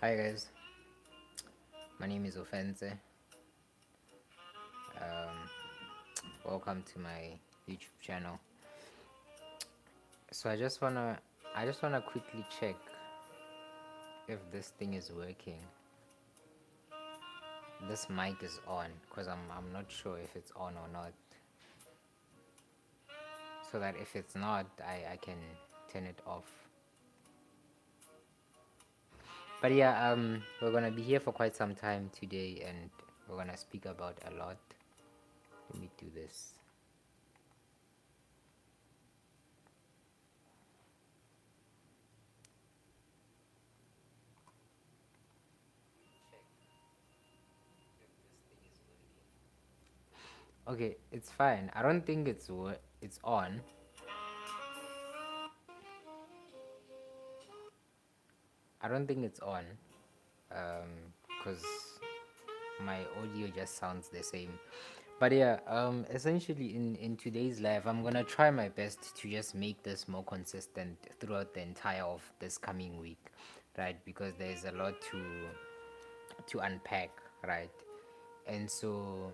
Hi guys, my name is Ofentse. Um, Welcome to my YouTube channel. So I just wanna quickly check if this thing is working. This mic is on, cause I'm not sure if it's on or not. So that if it's not, I can turn it off. But yeah, we're gonna be here for quite some time today, and we're gonna speak about a lot. Let me do this. Okay, it's fine. I don't think it's on. I don't think it's on. Because my audio just sounds the same. But yeah, essentially in today's life, I'm gonna try my best to just make this more consistent throughout the entire of this coming week, right? Because there's a lot to unpack, right? And so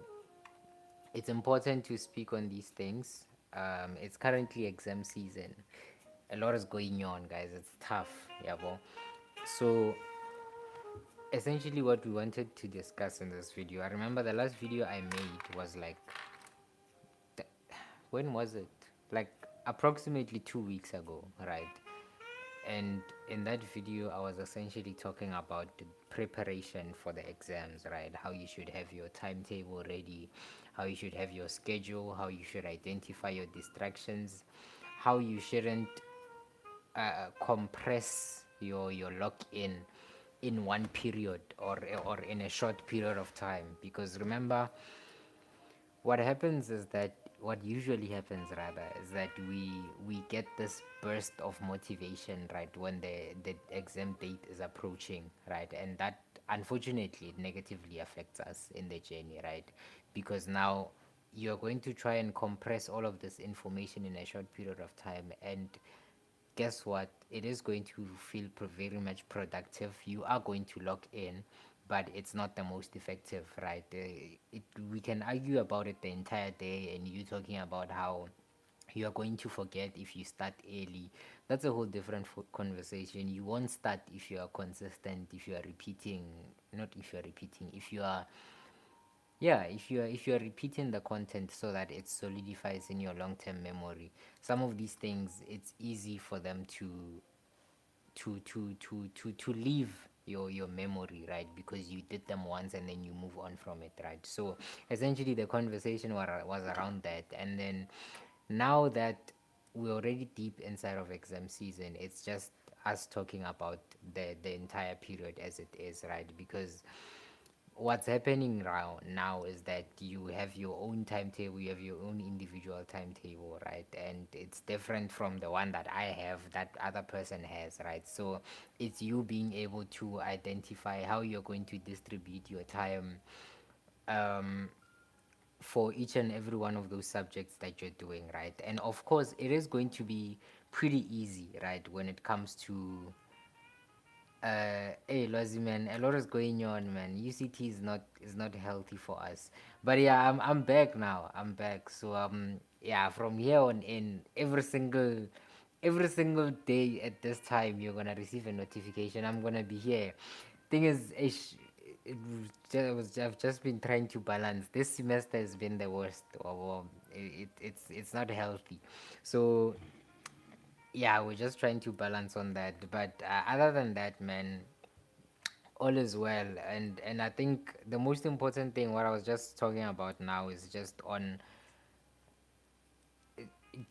it's important to speak on these things. It's currently exam season. A lot is going on, guys. It's tough, yeah, bro. So essentially what we wanted to discuss in this video, I remember the last video I made was like, when was it, like approximately 2 weeks ago, right? And in that video I was essentially talking about the preparation for the exams, right? How you should have your timetable ready, how you should have your schedule, how you should identify your distractions, how you shouldn't compress your lock in one period, or in a short period of time. Because remember, what happens is that what usually happens rather is that we get this burst of motivation, right, when the exam date is approaching, right? And that unfortunately it negatively affects us in the journey, right? Because now you're going to try and compress all of this information in a short period of time, and guess what? It is going to feel very much productive. You are going to lock in, but it's not the most effective, right? We can argue about it the entire day, and you talking about how you are going to forget if you start early. That's a whole different conversation. You won't start if you are consistent, if you are repeating, not if you are repeating, if you are, yeah, if you're repeating the content so that it solidifies in your long-term memory. Some of these things, it's easy for them to leave your memory, right? Because you did them once and then you move on from it, right? So essentially the conversation was around that. And then now that we're already deep inside of exam season, it's just us talking about the entire period as it is, right? Because what's happening now is that you have your own timetable, you have your own individual timetable, right? And it's different from the one that I have, that other person has, right? So it's you being able to identify how you're going to distribute your time, um, for each and every one of those subjects that you're doing, right? And of course it is going to be pretty easy, right, when it comes to hey Lozi, man, a lot is going on, man. UCT is not healthy for us. But yeah, I'm back now. I'm back. So yeah, from here on in, every single day at this time you're gonna receive a notification. I'm gonna be here. Thing is, I've just been trying to balance. This semester has been the worst. It's not healthy. So yeah, we're just trying to balance on that. But other than that, man, all is well. And I think the most important thing, what I was just talking about now, is just on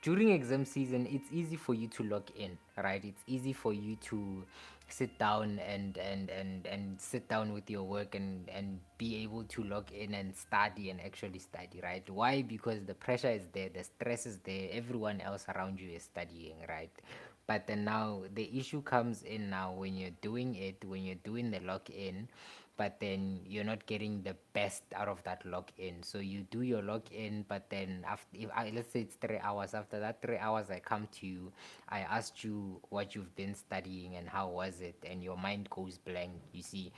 during exam season. It's easy for you to log in, right? It's easy for you to sit down and sit down with your work and be able to log in and study and actually study, right? Why? Because the pressure is there, the stress is there, everyone else around you is studying, right? But then now the issue comes in now when you're doing it, when you're doing the log in, but then you're not getting the best out of that login. So you do your login, but then after, if I, let's say it's 3 hours, after that 3 hours, I come to you, I asked you what you've been studying and how was it, and your mind goes blank. You see,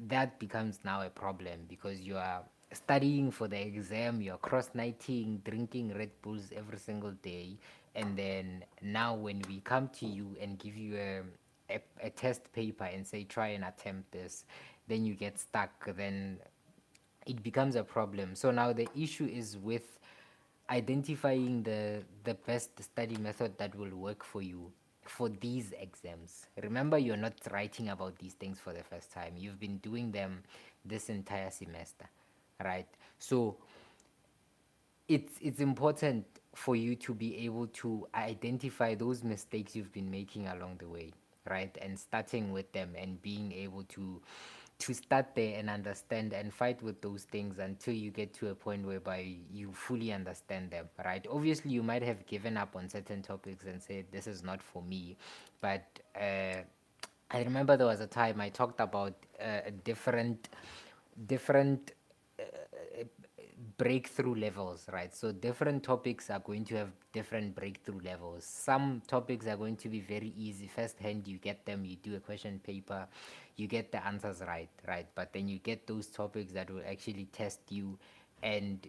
that becomes now a problem because you are studying for the exam, you're cross nighting, drinking Red Bulls every single day, and then now when we come to you and give you a test paper and say try and attempt this, then you get stuck, then it becomes a problem. So now the issue is with identifying the best study method that will work for you for these exams. Remember, you're not writing about these things for the first time. You've been doing them this entire semester, right? So it's important for you to be able to identify those mistakes you've been making along the way, right, and starting with them and being able to start there and understand and fight with those things until you get to a point whereby you fully understand them, right? Obviously you might have given up on certain topics and said this is not for me, but I remember there was a time I talked about different breakthrough levels, right? So different topics are going to have different breakthrough levels. Some topics are going to be very easy. First hand, you get them, you do a question paper, you get the answers right, right? But then you get those topics that will actually test you and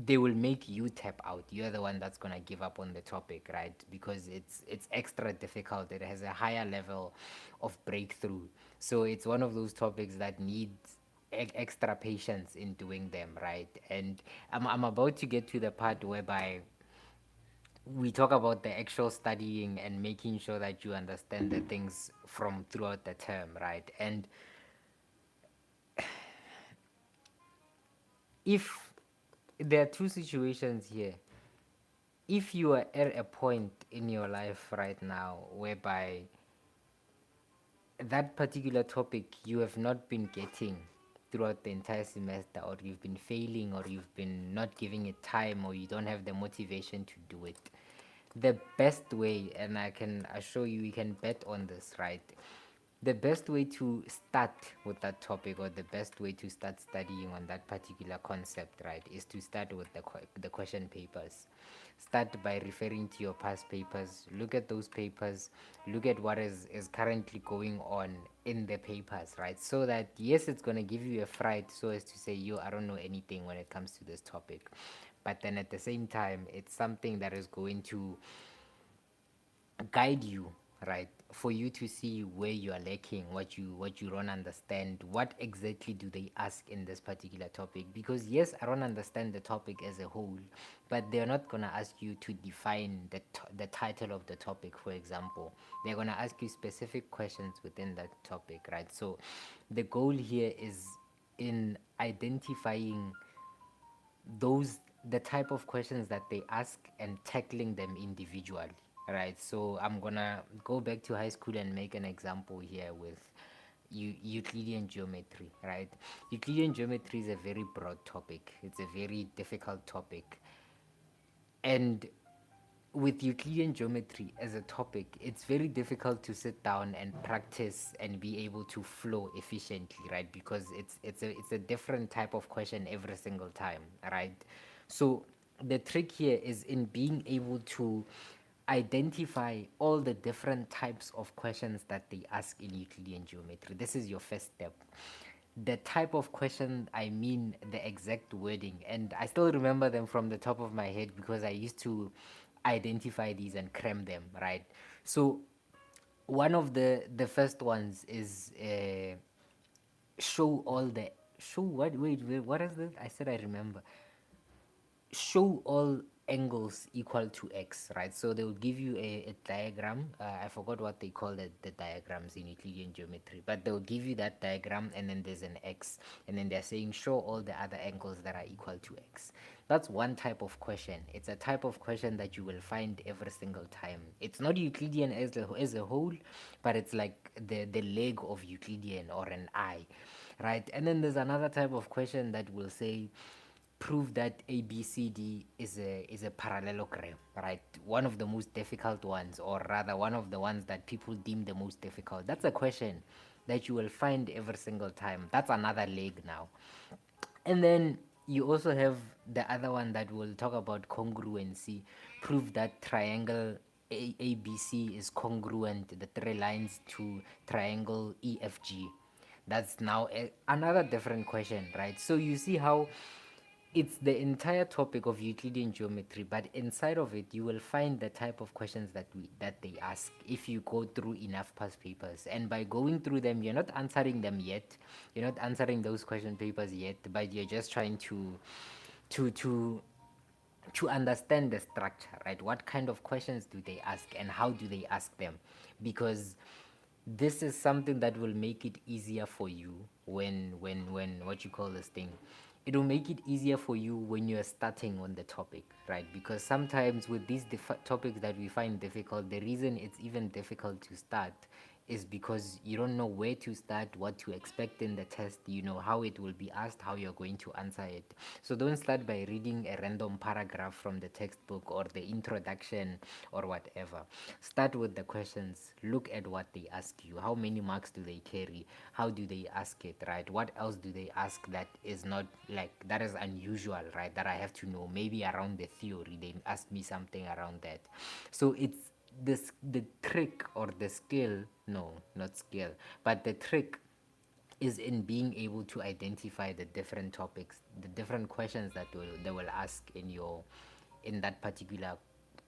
they will make you tap out. You're the one that's gonna give up on the topic, right? Because it's extra difficult. It has a higher level of breakthrough. So it's one of those topics that needs extra patience in doing them, right? And I'm about to get to the part whereby we talk about the actual studying and making sure that you understand the things from throughout the term, right? And if there are two situations here, if you are at a point in your life right now whereby that particular topic you have not been getting throughout the entire semester, or you've been failing, or you've been not giving it time, or you don't have the motivation to do it, the best way, and I can assure you, you can bet on this, right? The best way to start with that topic, or the best way to start studying on that particular concept, right, is to start with the question papers. Start by referring to your past papers. Look at those papers. Look at what is currently going on in the papers, right? So that, yes, it's going to give you a fright, so as to say, I don't know anything when it comes to this topic. But then at the same time, it's something that is going to guide you, right, for you to see where you are lacking, what you don't understand, what exactly do they ask in this particular topic. Because yes, I don't understand the topic as a whole, but they're not going to ask you to define the title of the topic, for example. They're going to ask you specific questions within that topic, right? So the goal here is in identifying those the type of questions that they ask and tackling them individually, right? So I'm gonna go back to high school and make an example here with Euclidean geometry, right? Euclidean geometry is a very broad topic, it's a very difficult topic, and with Euclidean geometry as a topic, it's very difficult to sit down and practice and be able to flow efficiently, right? Because it's a different type of question every single time, right? So the trick here is in being able to identify all the different types of questions that they ask in Euclidean geometry. This is your first step. The type of question, I mean the exact wording, and I still remember them from the top of my head because I used to identify these and cram them, right? So one of the first ones is show all the show what wait, what is this? I said I remember. Show all angles equal to x, right? So they will give you a diagram. I forgot what they call the diagrams in Euclidean geometry, but they'll give you that diagram and then there's an x, and then they're saying show all the other angles that are equal to x. That's one type of question. It's a type of question that you will find every single time. It's not Euclidean as a whole, but it's like the leg of Euclidean, or an eye, right? And then there's another type of question that will say prove that ABCD is a parallelogram, right? One of the most difficult ones, or rather one of the ones that people deem the most difficult. That's a question. that you will find every single time. That's another leg now. And then you also have the other one that will talk about congruency, prove that triangle ABC is congruent, the three lines to triangle EFG. That's now another different question, right? So you see how it's the entire topic of Euclidean geometry, but inside of it, you will find the type of questions that they ask if you go through enough past papers. And by going through them, you're not answering them yet. You're not answering those question papers yet, but you're just trying to to to understand the structure, right? What kind of questions do they ask and how do they ask them? Because this is something that will make it easier for you when what you call this thing, it will make it easier for you when you're starting on the topic, right? Because sometimes with these topics that we find difficult, the reason it's even difficult to start is because you don't know where to start, what to expect in the test, how it will be asked, how you're going to answer it. So don't start by reading a random paragraph from the textbook or the introduction or whatever. Start with the questions, look at what they ask you, how many marks do they carry, how do they ask it, right? What else do they ask that is not like that is unusual, right? That I have to know. Maybe around the theory they ask me something around that. So it's the trick or the skill, no, not skill, but the trick is in being able to identify the different topics, the different questions that they will ask in that particular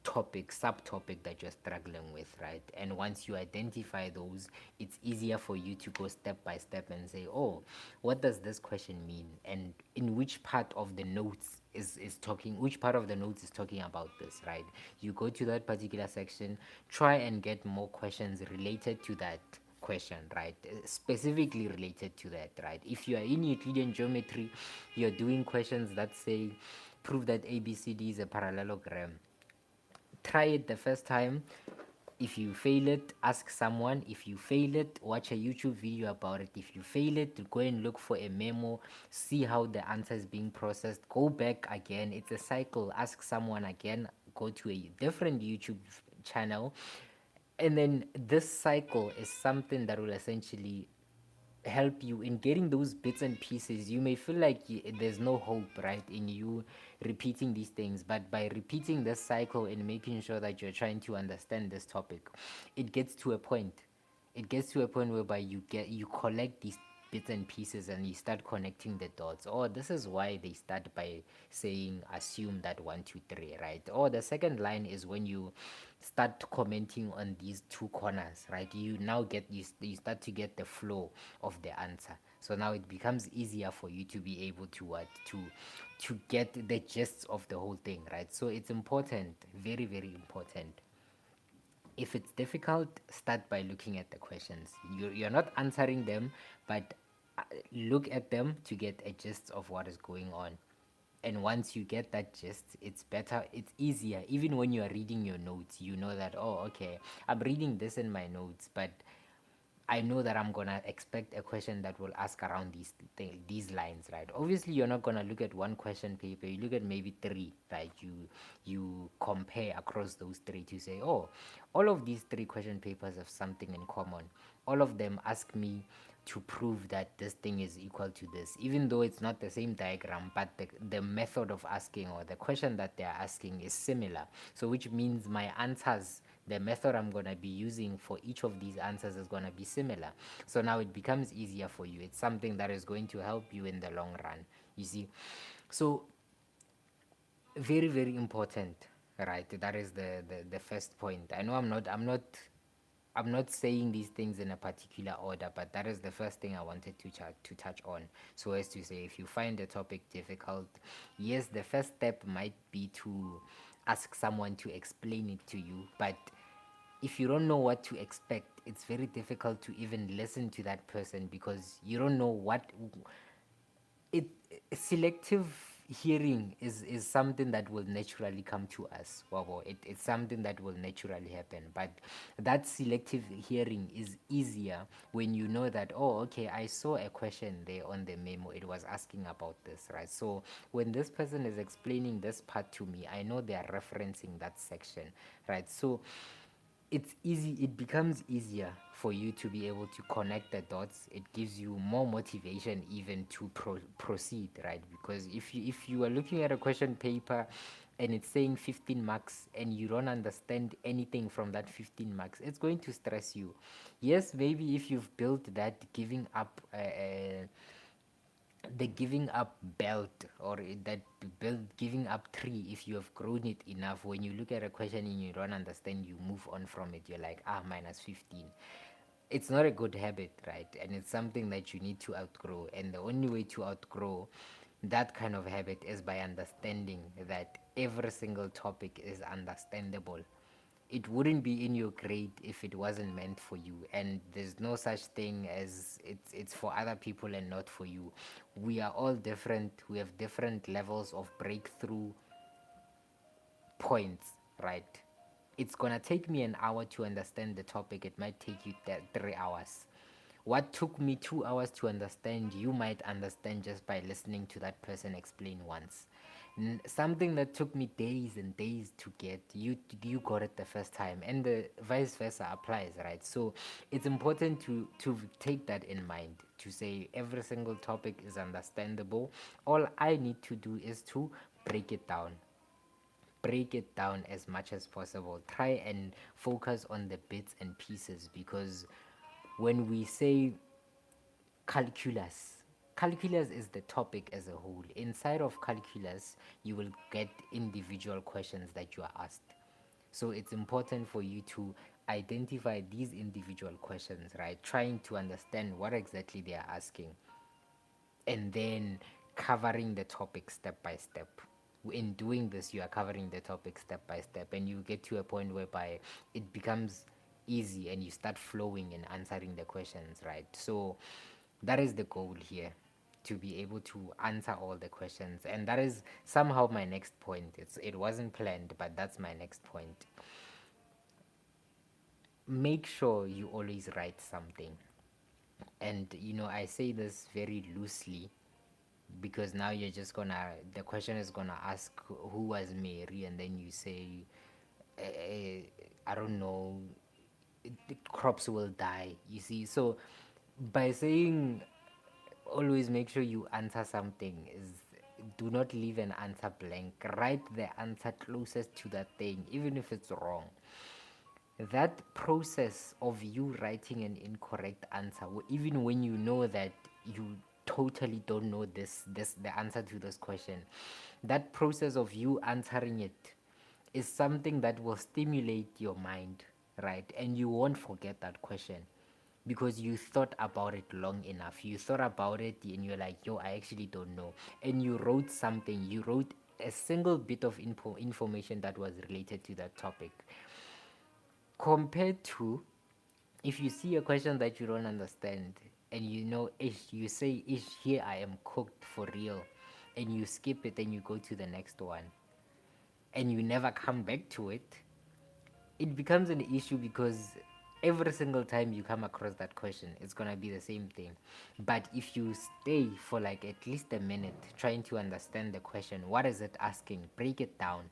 topic, subtopic that you're struggling with, right? And once you identify those, it's easier for you to go step by step and say, oh, what does this question mean? And in which part of the notes is talking, which part of the notes is talking about this, right? You go to that particular section, try and get more questions related to that question, right? Specifically related to that, right? If you are in Euclidean geometry, you're doing questions that say prove that ABCD is a parallelogram. Try it the first time. If you fail it, ask someone. If you fail it, watch a YouTube video about it. If you fail it, go and look for a memo, see how the answer is being processed, go back again. It's a cycle. Ask someone again, go to a different YouTube channel. And then this cycle is something that will essentially help you in getting those bits and pieces. You may feel like there's no hope, right, in you repeating these things, but by repeating this cycle and making sure that you're trying to understand this topic, it gets to a point. It gets to a point whereby you collect these bits and pieces and you start connecting the dots. Oh, this is why they start by saying assume that 1 2 3, right? Or the second line is when you start commenting on these two corners, right? You now you start to get the flow of the answer. So now it becomes easier for you to be able to what to get the gist of the whole thing, right? So it's important, very very important. If it's difficult, start by looking at the questions. You're not answering them, but look at them to get a gist of what is going on. And once you get that gist, it's better, it's easier. Even when you are reading your notes, you know that, oh, okay, I'm reading this in my notes, but I know that I'm gonna expect a question that will ask around these lines, right? Obviously, you're not gonna look at one question paper. You look at maybe three, right? You compare across those three to say, oh, all of these three question papers have something in common. All of them ask me to prove that this thing is equal to this, even though it's not the same diagram, but the method of asking or the question that they're asking is similar. So, which means my answers, the method I'm going to be using for each of these answers is going to be similar. So now it becomes easier for you. It's something that is going to help you in the long run, you see. So very very important, right? That is the first point. I know I'm not saying these things in a particular order, but that is the first thing I wanted to touch on. So as to say, if you find the topic difficult, yes, the first step might be to ask someone to explain it to you, but if you don't know what to expect, it's very difficult to even listen to that person because you don't know what it selective hearing is something that will naturally come to us. Wabo. It's something that will naturally happen, but that selective hearing is easier when you know that, oh, okay, I saw a question there on the memo, it was asking about this, right? So when this person is explaining this part to me, I know they are referencing that section, right? So it's easy, it becomes easier for you to be able to connect the dots. It gives you more motivation even to proceed, right? Because if you are looking at a question paper and it's saying 15 marks and you don't understand anything from that 15 marks, it's going to stress you. Yes, maybe if you've built that giving up the giving up belt, or that belt giving up tree, if you have grown it enough, when you look at a question and you don't understand, you move on from it. You're like, minus 15. It's not a good habit, right? And it's something that you need to outgrow, and the only way to outgrow that kind of habit is by understanding that every single topic is understandable. It wouldn't be in your grade if it wasn't meant for you, and there's no such thing as it's for other people and not for you. We are all different. We have different levels of breakthrough points, right? It's gonna take me an hour to understand the topic. It might take you 3 hours. What took me 2 hours to understand, you might understand just by listening to that person explain once. Something that took me days and days to get, you got it the first time, and the vice versa applies, right? So it's important to take that in mind, to say every single topic is understandable. All I need to do is to break it down, break it down as much as possible. Try and focus on the bits and pieces, because when we say calculus, calculus is the topic as a whole. Inside of calculus, you will get individual questions that you are asked. So it's important for you to identify these individual questions, right? Trying to understand what exactly they are asking, and then covering the topic step by step. In doing this, you are covering the topic step by step, and you get to a point whereby it becomes easy and you start flowing and answering the questions, right? So that is the goal here, to be able to answer all the questions. And that is somehow my next point. It wasn't planned, but that's my next point. Make sure you always write something. And I say this very loosely, because now you're just gonna the question is gonna ask who was Mary, and then you say, I don't know, the crops will die. You see, so by saying always make sure you answer something, is do not leave an answer blank. Write the answer closest to that thing, even if it's wrong. That process of you writing an incorrect answer, even when you know that you totally don't know the answer to this question, that process of you answering it is something that will stimulate your mind, right? And you won't forget that question, because you thought about it long enough. You thought about it and you're like, yo, I actually don't know. And you wrote something, you wrote a single bit of information that was related to that topic, compared to if you see a question that you don't understand, and ish, you say, ish, here I am cooked for real, and you skip it and you go to the next one, and you never come back to it. It becomes an issue, because every single time you come across that question, it's gonna be the same thing. But if you stay for like at least a minute trying to understand the question, what is it asking, break it down.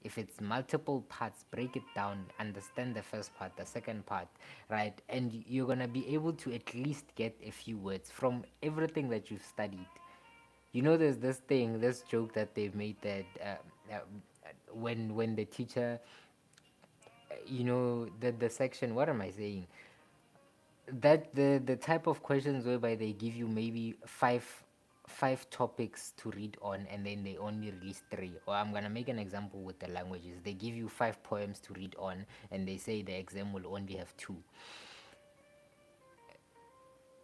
If it's multiple parts, break it down, understand the first part, the second part, right? And you're gonna be able to at least get a few words from everything that you've studied. There's this joke that they've made, that when the teacher, the section, what am I saying, that the type of questions whereby they give you maybe five topics to read on, and then they only release three. Or I'm gonna make an example with the languages. They give you five poems to read on, and they say the exam will only have two.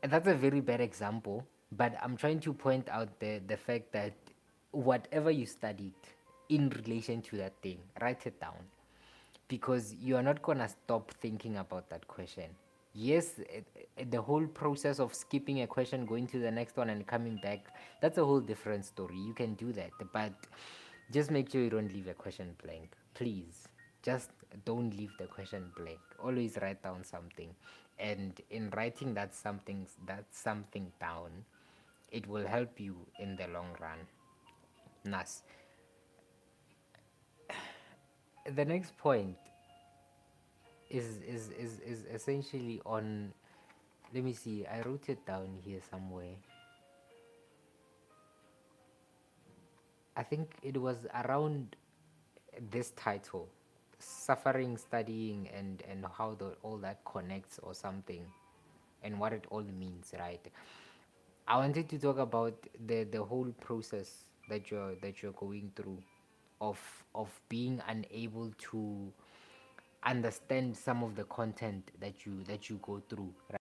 And that's a very bad example, but I'm trying to point out the fact that whatever you studied in relation to that thing, write it down, because you are not gonna stop thinking about that question. Yes, the whole process of skipping a question, going to the next one, and coming back, that's a whole different story. You can do that, but just make sure you don't leave a question blank. Please, just don't leave the question blank. Always write down something, and in writing that something down, it will help you in the long run. Nas. The next point, is essentially on. Let me see. I wrote it down here somewhere. I think it was around this title, suffering, studying, and how all that connects or something, and what it all means, right? I wanted to talk about the whole process that you're going through, of being unable to understand some of the content that you go through, right?